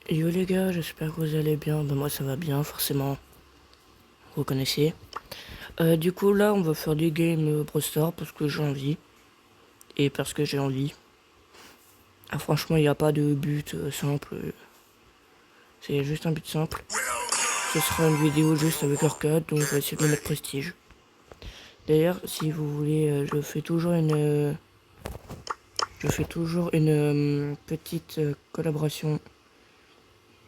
Yo les gars, j'espère que vous allez bien. Ben moi ça va bien, forcément. Vous connaissez. Du coup là on va faire des games Brawl Stars parce que j'ai envie. Et parce que j'ai envie. Ah, franchement il n'y a pas de but simple. C'est juste un but simple. Ce sera une vidéo juste avec arcade, donc je vais essayer de mettre prestige. D'ailleurs si vous voulez, je fais toujours une petite collaboration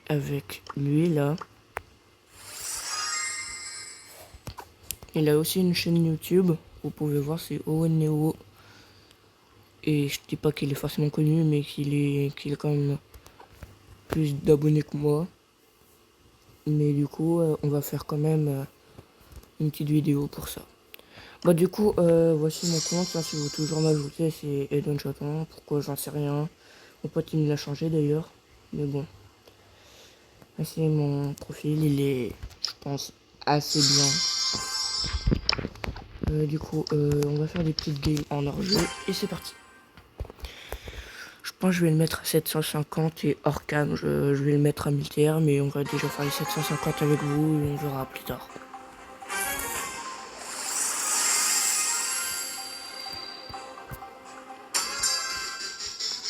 avec lui là. Il a aussi une chaîne YouTube, vous pouvez voir, c'est Owen Neo. Et je dis pas qu'il est forcément connu, mais qu'il a quand même plus d'abonnés que moi. Mais du coup, on va faire quand même une petite vidéo pour ça. Bah du coup, voici mon compte, hein, si vous voulez toujours m'ajouter, c'est Edon Chaton. Pourquoi, j'en sais rien. Mon pote il me l'a changé d'ailleurs, mais bon. Voici mon profil, il est, je pense, assez bien. Du coup, on va faire des petites games en hors-jeu, et c'est parti. Je pense que je vais le mettre à 750 et hors cam, je vais le mettre à 1000 TR, mais on va déjà faire les 750 avec vous et on verra plus tard.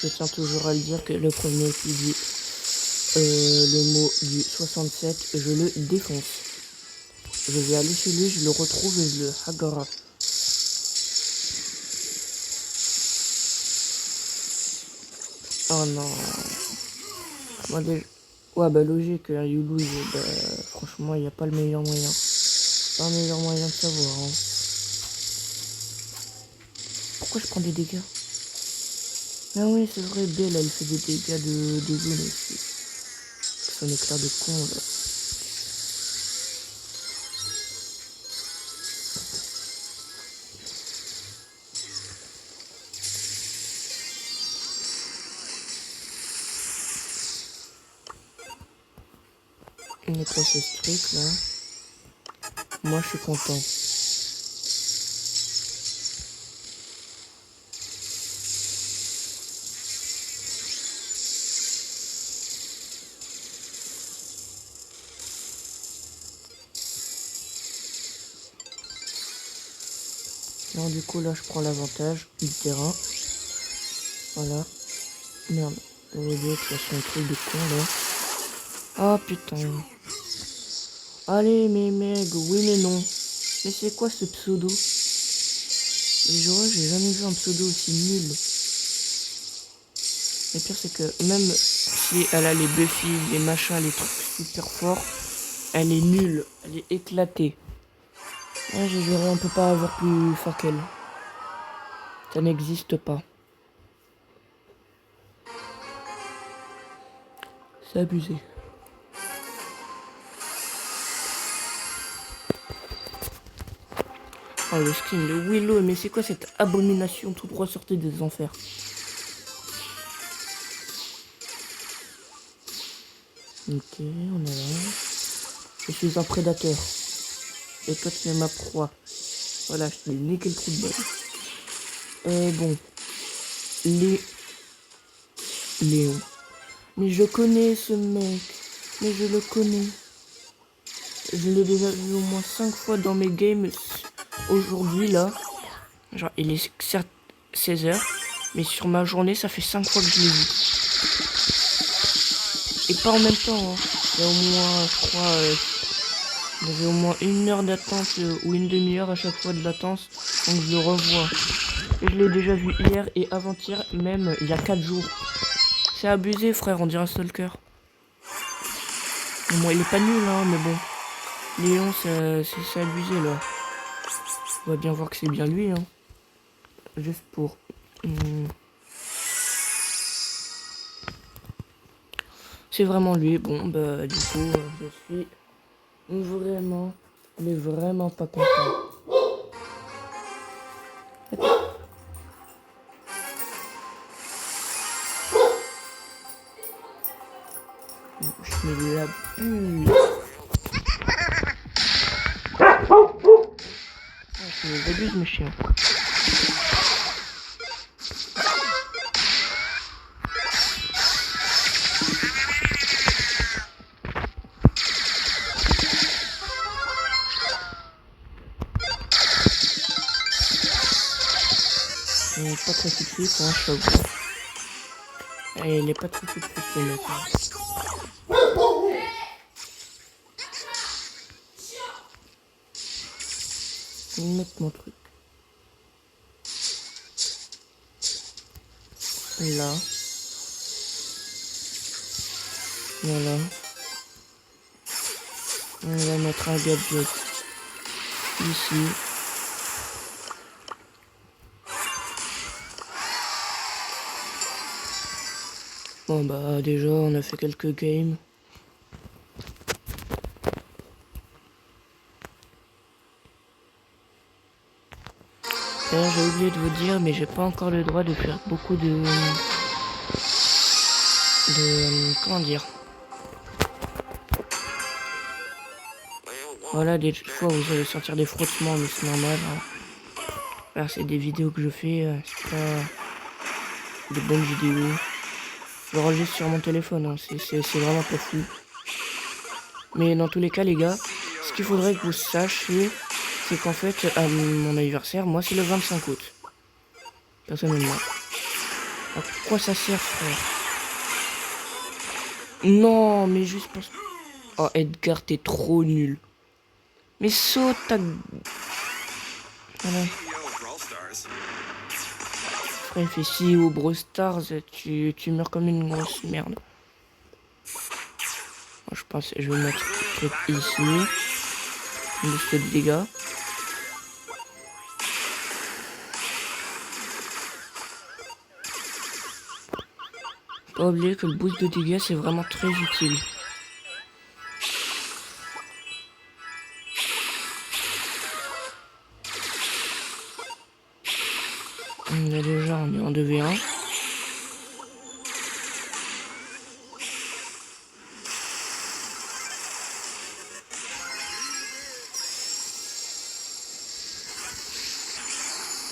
Je tiens toujours à le dire que le premier qui dit le mot du 67, je le défonce. Je vais aller chez lui, je le retrouve et je le hagara. Oh non. Moi, ouais, bah logique, hein, you lose. Bah, franchement, il n'y a pas le meilleur moyen. Pas le meilleur moyen de savoir. Hein. Pourquoi je prends des dégâts? Ah oui, c'est vrai, Belle, elle fait des dégâts de zone aussi. Son éclair de con, là. On est passé ce truc, là. Moi, je suis content. Non, du coup, là, je prends l'avantage du terrain. Voilà. Merde. Le l'autre, il a son truc de con, là. Ah, putain. Allez, mais mec, oui, mais non. Mais c'est quoi ce pseudo? J'ai jamais vu un pseudo aussi nul. Le pire, c'est que même si elle a les Buffy, les machins, les trucs super forts, elle est nulle. Elle est éclatée. Ouais, je dirais, on peut pas avoir plus fort qu'elle. Ça n'existe pas. C'est abusé. Oh, le skin de Willow, mais c'est quoi cette abomination tout droit sortie des enfers? Ok, on est là. Je suis un prédateur. Et toi, tu es ma proie. Voilà, je t'ai niqué le trou de balle. Bon. Léon. Mais je connais ce mec. Mais je le connais. Je l'ai déjà vu au moins 5 fois dans mes games aujourd'hui, là. Genre, il est certes 16h. Mais sur ma journée, ça fait 5 fois que je l'ai vu. Et pas en même temps. Hein. Il y a au moins, je crois, il y avait au moins 1 heure d'attente ou une demi-heure à chaque fois de latence. Donc je le revois. Et je l'ai déjà vu hier et avant-hier, même il y a 4 jours. C'est abusé, frère, on dirait un stalker. Bon, il est pas nul, hein, mais bon. Léon, c'est abusé, là. On va bien voir que c'est bien lui, hein. Juste pour... C'est vraiment lui. Bon, bah, du coup, je suis vraiment, mais vraiment pas content. Je me la buse. Je me abuse, mes chiens. très fixé pour un chat. Et il est pas très fixé ce mec. Je vais mettre mon truc. Là. Voilà. On va mettre un gadget ici. Bon bah déjà on a fait quelques games. D'ailleurs j'ai oublié de vous dire mais j'ai pas encore le droit de faire beaucoup de comment dire. Voilà, des fois vous allez sentir des frottements mais c'est normal. Hein. Alors c'est des vidéos que je fais, c'est pas des bonnes vidéos. Je l'enregistre sur mon téléphone, hein. C'est vraiment pas fou. Mais dans tous les cas les gars, ce qu'il faudrait que vous sachiez, c'est qu'en fait à mon anniversaire, moi c'est le 25 août. Personnellement. À quoi ça sert frère? Non mais juste pour... Oh Edgar t'es trop nul. Mais saute ta... Voilà. Frère il fait si au Brawl Stars, tu meurs comme une grosse merde. Moi, je pense que je vais mettre le truc ici. Une liste de dégâts. Pas oublier que le boost de dégâts c'est vraiment très utile. On est déjà on est en 2v1.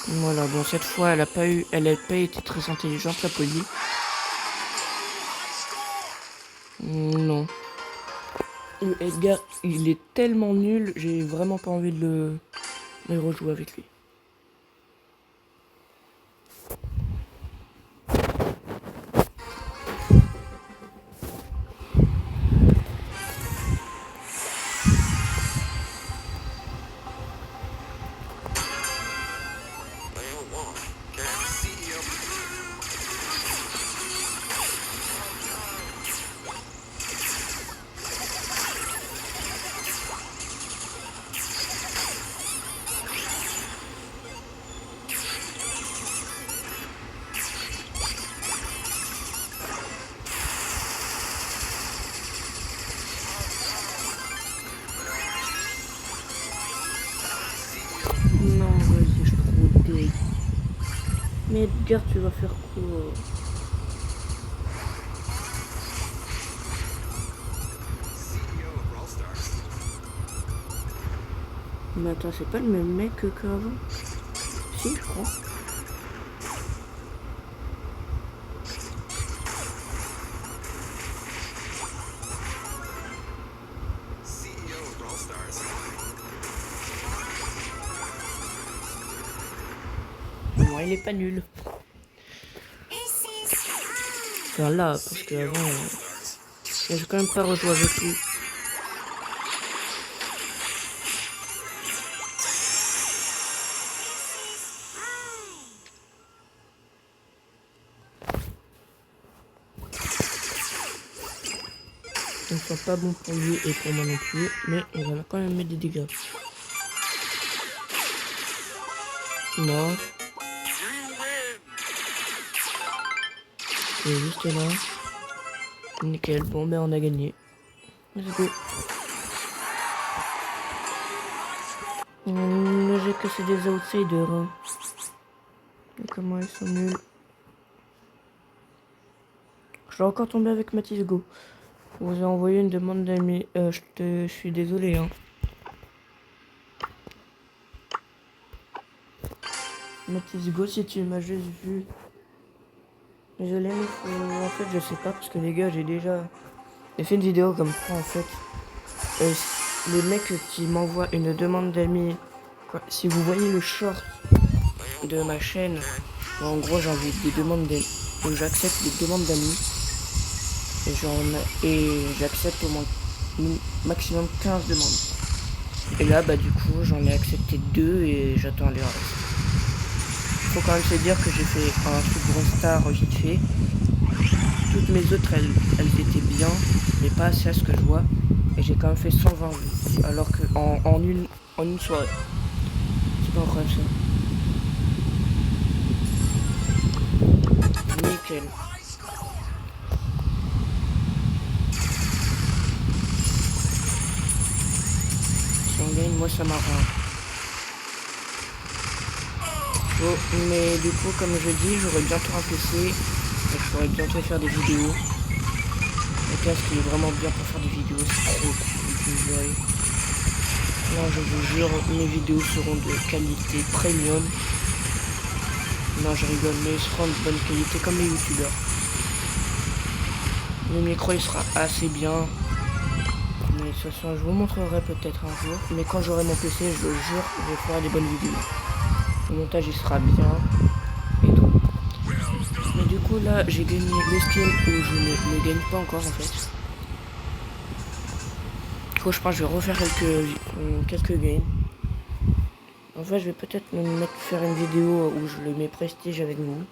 Voilà, bon cette fois elle a pas été très intelligente la Polly. Non. Edgar, il est tellement nul, j'ai vraiment pas envie de le rejouer avec lui. Non, vas-y, je trouve deg. Mais Edgar, tu vas faire quoi? Mais attends, c'est pas le même mec qu'avant? Si, je crois. Moi, il est pas nul. Enfin là, parce qu'avant, j'ai quand même pas rejoué avec lui. Ne soit pas bon pour lui et pour moi non plus, mais on va quand même mettre des dégâts. Mort. Et juste là. Nickel, bon ben on a gagné. Let's go. J'ai que c'est des outsiders. Hein. Et comment ils sont nuls. Je vais encore tomber avec Mathis Go. Je vous ai envoyé une demande d'amis. Je suis désolé. Hein. Mathis Go, si tu m'as juste vu. Désolé, mais en fait, je sais pas parce que les gars, j'ai fait une vidéo comme ça en fait. Les mecs qui m'envoient une demande d'amis, si vous voyez le short de ma chaîne. En gros, j'invite des demandes j'accepte des demandes d'amis. Et j'accepte au moins maximum 15 demandes. Et là, bah du coup, j'en ai accepté 2 et j'attends les restes. Faut quand même se dire que j'ai fait un Super Star vite fait. Toutes mes autres, elles étaient bien, mais pas assez à ce que je vois. Et j'ai quand même fait 120 vues, alors que en une soirée. C'est pas incroyable ça. Nickel. Si on gagne, moi ça m'arrange. Bon, mais du coup, comme je dis, j'aurai bientôt un PC. Et je pourrai bientôt faire des vidéos. Le casque il est vraiment bien pour faire des vidéos, c'est trop cool. Non, je vous jure, mes vidéos seront de qualité premium. Non, je rigole, mais ils seront de bonne qualité comme les youtubeurs. Le micro il sera assez bien. Mais de toute façon, je vous montrerai peut-être un jour. Mais quand j'aurai mon PC, je vous jure, je ferai des bonnes vidéos. Le montage il sera bien. Et tout. Mais du coup là, j'ai gagné le skill où je ne gagne pas encore en fait. Du coup, je pense que je vais refaire quelques games. En fait, je vais peut-être me faire une vidéo où je le mets prestige avec vous.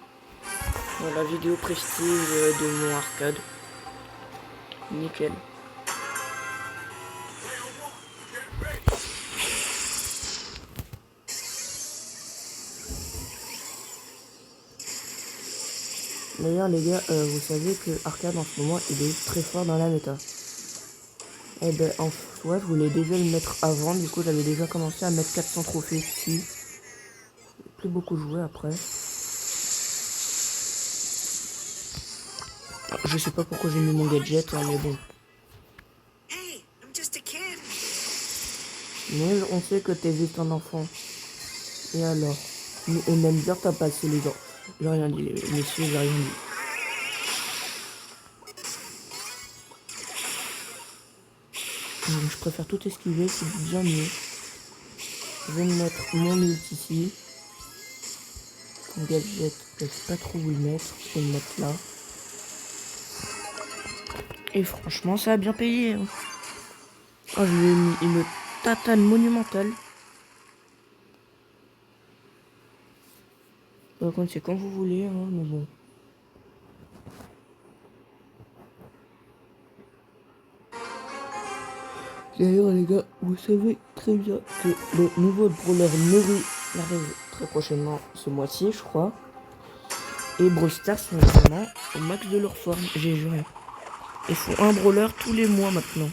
La vidéo prestige de mon arcade. Nickel. D'ailleurs les gars, vous savez que Arcade en ce moment il est très fort dans la méta. Et ben en soi je voulais déjà le mettre avant, du coup j'avais déjà commencé à mettre 400 trophées ici. Plus beaucoup joué après. Je sais pas pourquoi j'ai mis mon gadget, hein, mais bon. Mais on sait que t'es juste un enfant. Et alors, on aime bien t'as passé les gens. J'ai rien dit, les messieurs, j'ai rien dit. Je préfère tout esquiver, c'est bien mieux. Je vais me mettre mon ult ici. Mon gadget, je sais pas trop où le mettre. Je vais le mettre là. Et franchement, ça a bien payé. Hein. Oh, je lui ai mis une tatane monumentale. Par contre, c'est quand vous voulez, hein, mais bon. D'ailleurs, les gars, vous savez très bien que le nouveau brawler Murray arrive très prochainement ce mois-ci, je crois. Et Brawl Stars sont vraiment au max de leur forme, j'ai juré. Ils font un brawler tous les mois maintenant.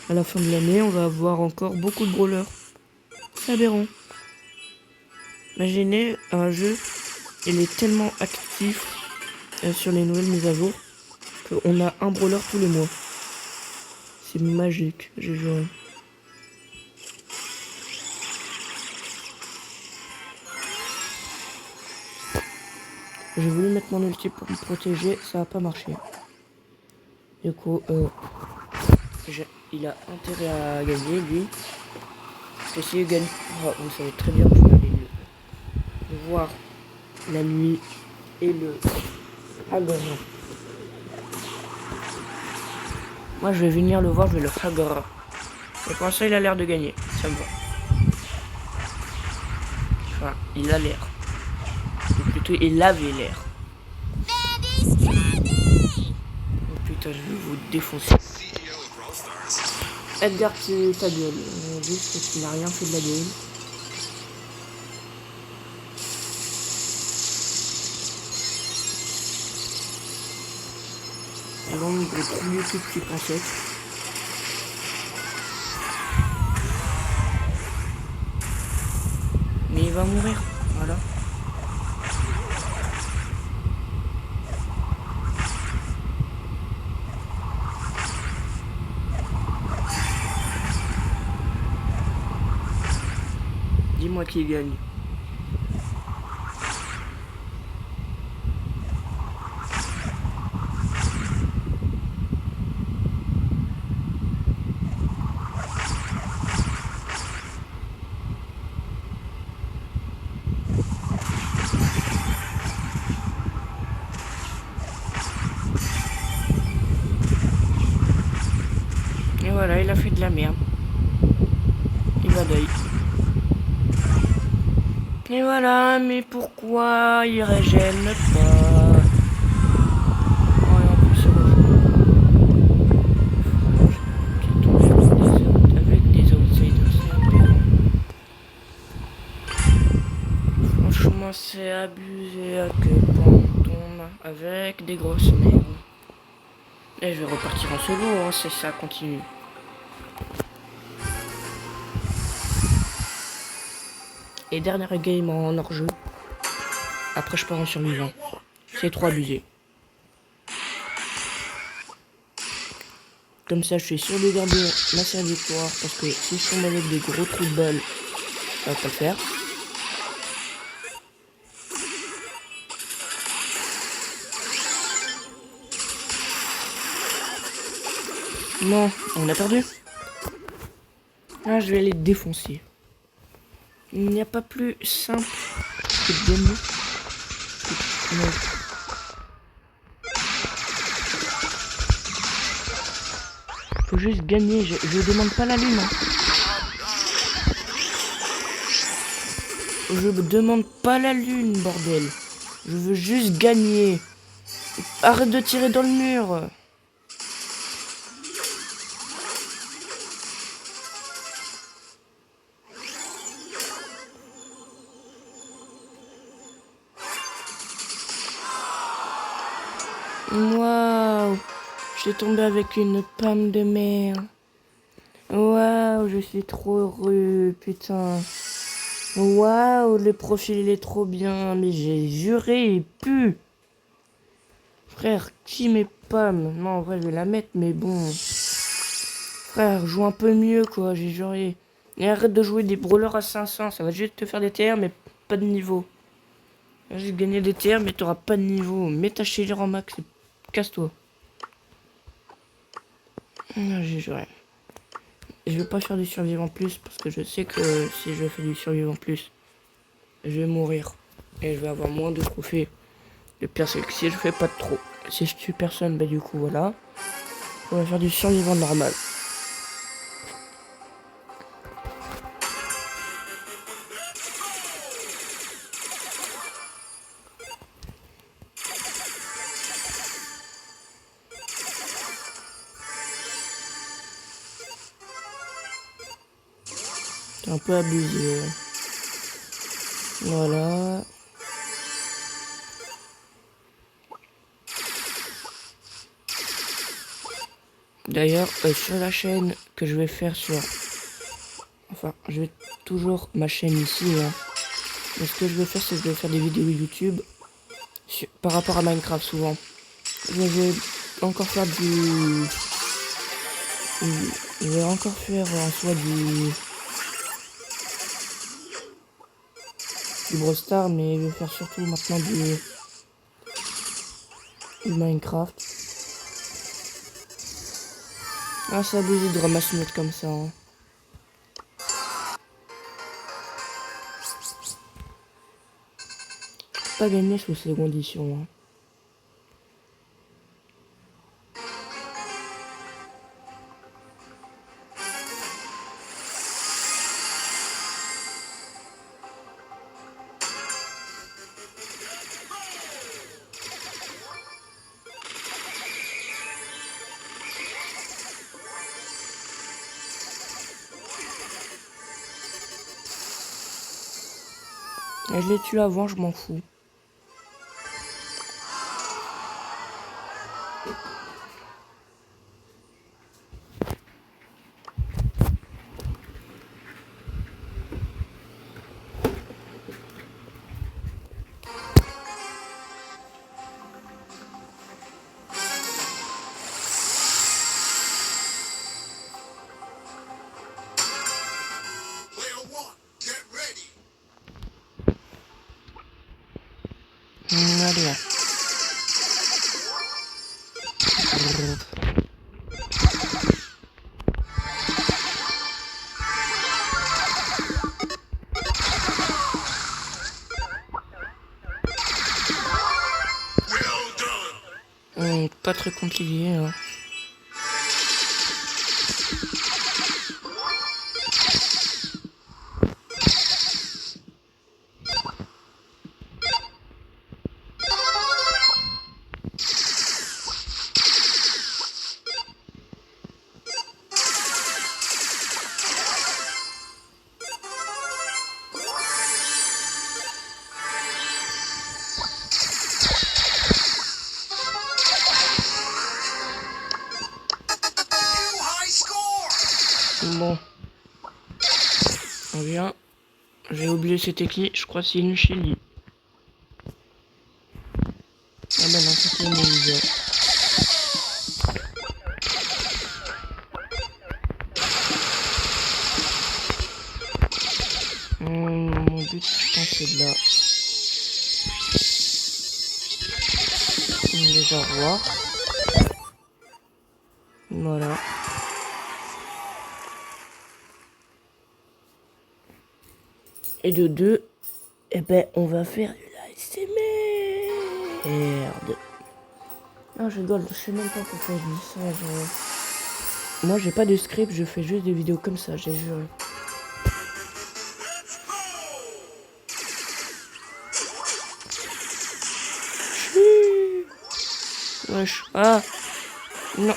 À la fin de l'année, on va avoir encore beaucoup de brawlers. C'est aberrant. Imaginez un jeu, il est tellement actif sur les nouvelles mises à jour qu'on a un brawler tous les mois. C'est magique, j'ai juré. J'ai voulu mettre mon ulti pour me protéger, ça n'a pas marché. Du coup, il a intérêt à gagner, lui. Parce que s'il gagne, vous savez très bien que je vais aller le voir la nuit et le... Ah non, non. Moi, je vais venir le voir, je vais le hagger. Et pour ça, il a l'air de gagner. Ça me va. Enfin, il a l'air. Ou plutôt, il avait l'air. Oh putain, je vais vous défoncer. Edgar, tu ta gueule. Juste parce qu'il n'a rien fait de la game. L'ombre de premier coup qui pensait. Mais il va mourir. Voilà. Dis-moi qui gagne. Voilà, il a fait de la merde. Il va d'ailleurs. Et voilà, mais pourquoi il régène pas? Ouais, en plus, avec des outsiders, c'est aberrant. Franchement, c'est abusé à quel point on tombe avec des grosses merdes. Et je vais repartir en solo, hein, si ça continue. Et dernière game en hors-jeu. Après, je pars en survivant. C'est trop abusé. Comme ça, je suis sûr de garder ma seule victoire. Parce que si je tombe avec des gros trous de balles, ça va pas le faire. Non, on a perdu. Ah, je vais les défoncer. Il n'y a pas plus simple que de gagner. Non. Faut juste gagner, je demande pas la lune. Hein. Je demande pas la lune, bordel. Je veux juste gagner. Arrête de tirer dans le mur. Waouh. Je suis tombé avec une pomme de mer. Waouh, je suis trop heureux, putain. Waouh, le profil il est trop bien. Mais j'ai juré, il pue. Frère, qui mes pommes? Non, en vrai, je vais la mettre, mais bon. Frère, joue un peu mieux, quoi, j'ai juré. Et arrête de jouer des brawlers à 500, ça va juste te faire des TR, mais pas de niveau. J'ai gagné des TR, mais t'auras pas de niveau. Mets ta chaleur en max et casse-toi. J'ai juré. Je vais pas faire du survivant plus, parce que je sais que si je fais du survivant plus, je vais mourir. Et je vais avoir moins de trophées. Le pire, c'est que si je fais pas de trop, si je tue personne, bah du coup, voilà. On va faire du survivant normal. C'est un peu abusé. Voilà. D'ailleurs, sur la chaîne que je vais faire sur... Enfin, je vais toujours ma chaîne ici. Hein. Mais ce que je vais faire, c'est que je vais faire des vidéos YouTube par rapport à Minecraft souvent. Je vais encore faire du... Je vais encore faire en soi du Brawl Stars, mais je vais faire surtout maintenant du Minecraft. Ah, c'est abusé de ramasser une note comme ça. Hein. Pas gagner sous ces conditions. Hein. Et je l'ai tué avant, je m'en fous. Allez. Pas très compliqué. Hein. Bon. On vient. J'ai oublié c'était qui. Je crois que c'est une Shelly. Ah bah non, c'est une Elisa. Mon but, je pense, c'est de la... les avoir. Voilà. Et de deux, eh ben, on va faire du ASMR. Merde. Non, je rigole, je sais même pas pourquoi je dis ça. Moi, j'ai pas de script, je fais juste des vidéos comme ça, j'ai juré. Wesh. Ah non.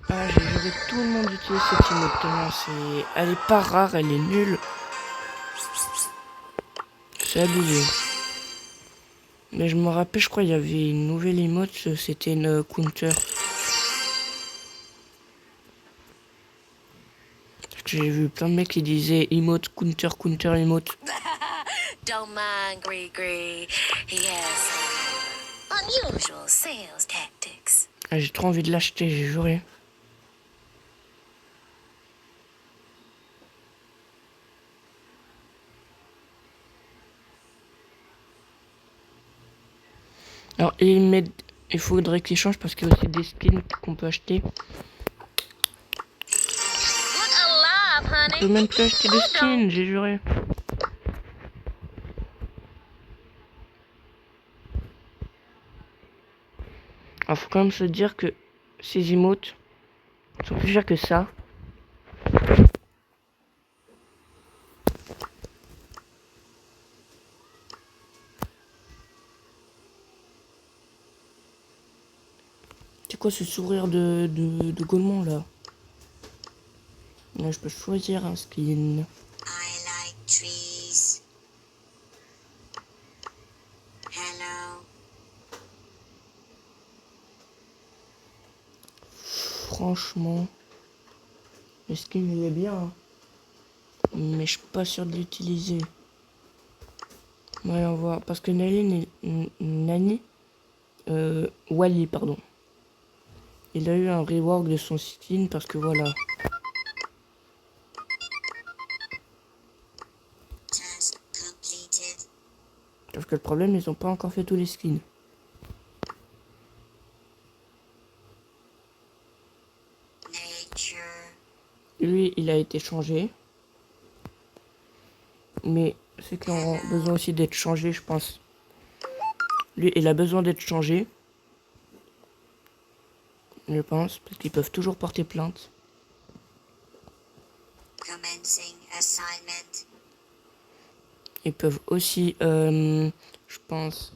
Ah, j'ai juré tout le monde utilise cette emote tellement c'est... Elle est pas rare, elle est nulle. C'est abusé. Mais je me rappelle, je crois il y avait une nouvelle emote, c'était une counter. J'ai vu plein de mecs qui disaient emote, counter, counter, emote. Don't mind Gree. He has unusual sales tactics. Ah, j'ai trop envie de l'acheter, j'ai juré. Alors, il faudrait qu'il change parce qu'il y a aussi des skins qu'on peut acheter. Je peux même plus acheter des skins, j'ai juré. Alors, faut quand même se dire que ces emotes sont plus chers que ça. C'est quoi ce sourire de Gaulmont là? Là, je peux choisir un skin. I like trees. Hello. Franchement, le skin il est bien, hein. Mais je suis pas sûr de l'utiliser. Ouais, on va parce que Wally, pardon. Il a eu un rework de son skin parce que voilà. Task completed. Parce que le problème, ils ont pas encore fait tous les skins. Nature. Lui, il a été changé. Mais ceux qui ont besoin aussi d'être changés, je pense. Lui, il a besoin d'être changé. Je pense, parce qu'ils peuvent toujours porter plainte. Commencing assignment. Ils peuvent aussi, je pense...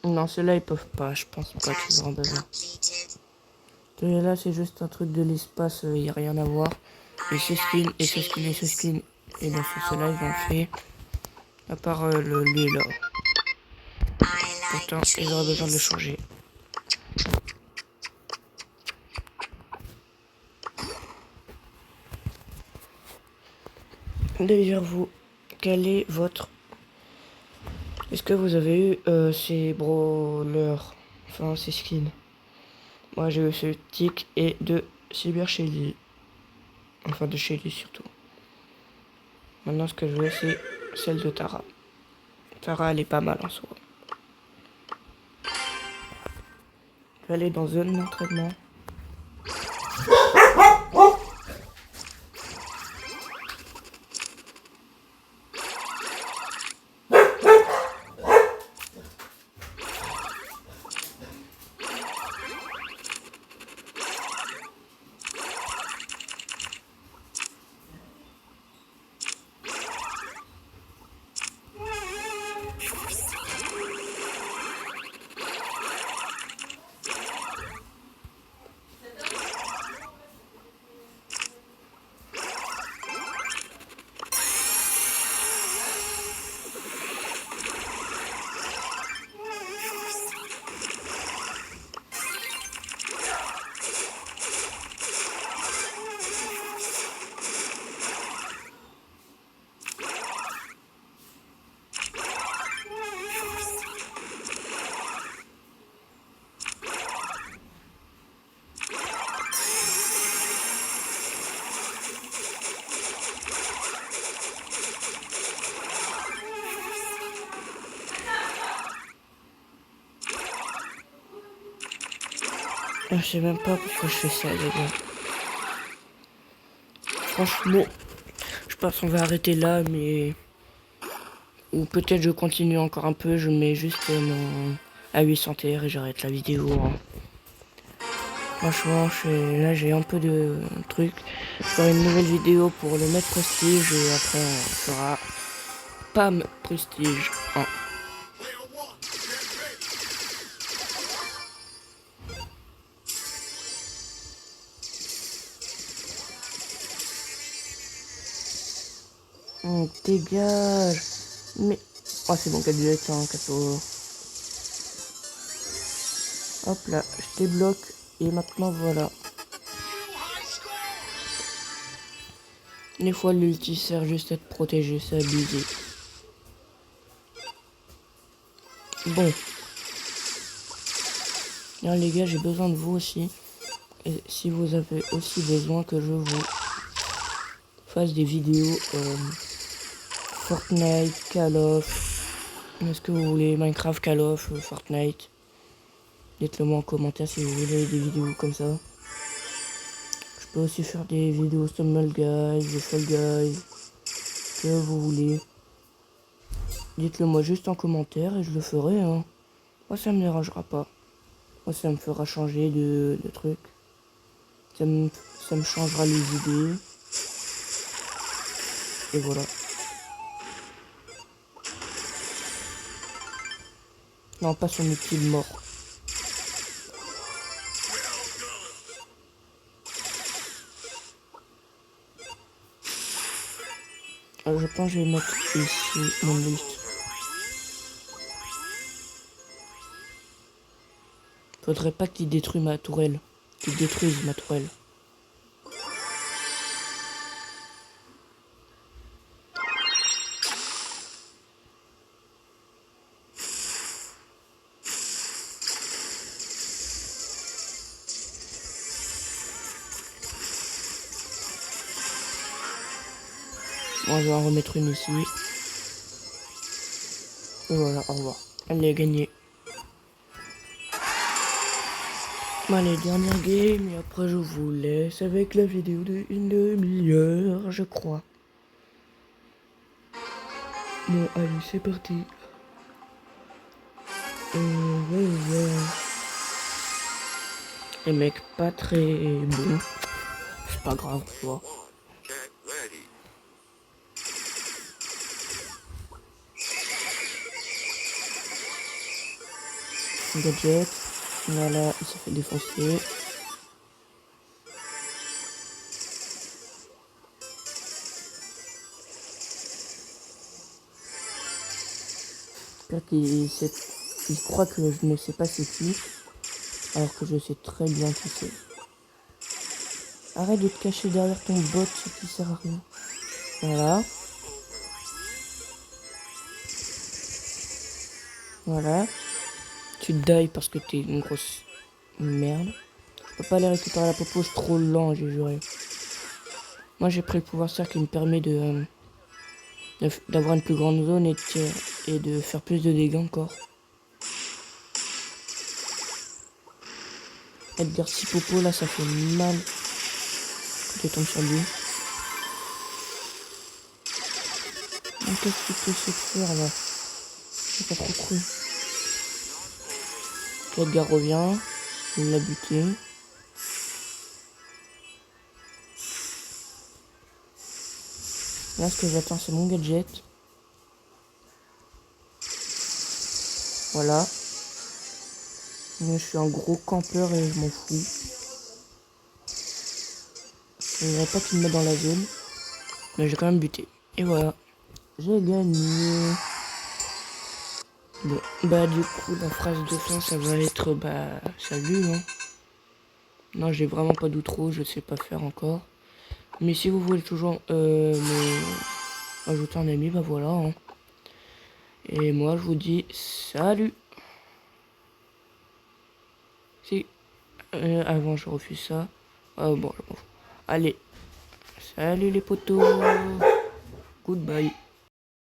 Non, ceux-là, ils peuvent pas. Je pense pas qu'ils Task auront besoin. completed. Celui-là, c'est juste un truc de l'espace. Il n'y a rien à voir. Et ce skin, et ce skin, et ce skin. Et dans ceux-là, ils ont fait... À part lui, là. I Pourtant, like ils auraient besoin de le trees. changer. D'ailleurs, vous, quel est votre... Est-ce que vous avez eu ces brawlers, enfin ces skins? Moi j'ai eu ce tic et de Cyber Shelly. Enfin de Shelly surtout. Maintenant ce que je veux c'est celle de Tara. Tara elle est pas mal en soi. Je vais aller dans zone d'entraînement. Je sais même pas pourquoi je fais ça, les gars. Franchement, je pense qu'on va arrêter là, mais... Ou peut-être je continue encore un peu, je mets juste mon... à 800 TR et j'arrête la vidéo. Hein. Franchement, là j'ai un peu de trucs. Je ferai une nouvelle vidéo pour le mettre prestige et après on fera PAM prestige 1. On dégage. Mais... Oh c'est bon gadget hein, Cato. Hop là, je débloque et maintenant voilà. Des fois l'ulti sert juste à te protéger, c'est abusé. Bon. Bien les gars, j'ai besoin de vous aussi. Et si vous avez aussi besoin que je vous fasse des vidéos Fortnite, Call of, est-ce que vous voulez Minecraft, Call of, Fortnite, dites-le moi en commentaire si vous voulez des vidéos comme ça. Je peux aussi faire des vidéos Stumble Guys, The Fall Guys, ce que vous voulez. Dites-le moi juste en commentaire et je le ferai. Hein. Moi ça me dérangera pas. Moi ça me fera changer de trucs. Ça me changera les idées. Et voilà. Non, pas son utile mort. Je pense que je vais mettre ici mon liste. Faudrait pas qu'il détruise ma tourelle. Qu'il détruise ma tourelle. Bon, je vais en remettre une ici. Et voilà, au revoir. Allez, gagné. Allez, dernière game, et après je vous laisse avec la vidéo de 1 demi-heure, je crois. Bon, allez, c'est parti. Ouais. Les mecs pas très bons. C'est pas grave, tu vois. Gadget. Voilà, il s'est fait défoncer. Il croit que je ne sais pas c'est qui, alors que je sais très bien qui c'est. Arrête de te cacher derrière ton bot, ce qui sert à rien. Voilà. Voilà. Tu die parce que t'es une grosse merde. Je peux pas aller récupérer la popo, c'est trop lent, j'ai juré. Moi j'ai pris le pouvoir cercle qui me permet d'avoir une plus grande zone et de faire plus de dégâts encore. Edgar 6 popo là ça fait mal quand tu tombes sur lui. Qu'est-ce que tu peux se faire là? J'ai pas trop cru. Edgar revient, il l'a buté. Là ce que j'attends c'est mon gadget. Voilà. Mais je suis un gros campeur et je m'en fous. Je ne voudrais pas qu'il me mette dans la zone. Mais j'ai quand même buté. Et voilà. J'ai gagné. Bon, bah du coup la phrase de fin ça va être salut hein. Non j'ai vraiment pas d'outro, je sais pas faire encore. Mais si vous voulez toujours me ajouter un ami, bah voilà hein. Et moi je vous dis salut. Si avant je refuse ça. Ah bon je m'en fous. Allez. Salut les potos. Goodbye.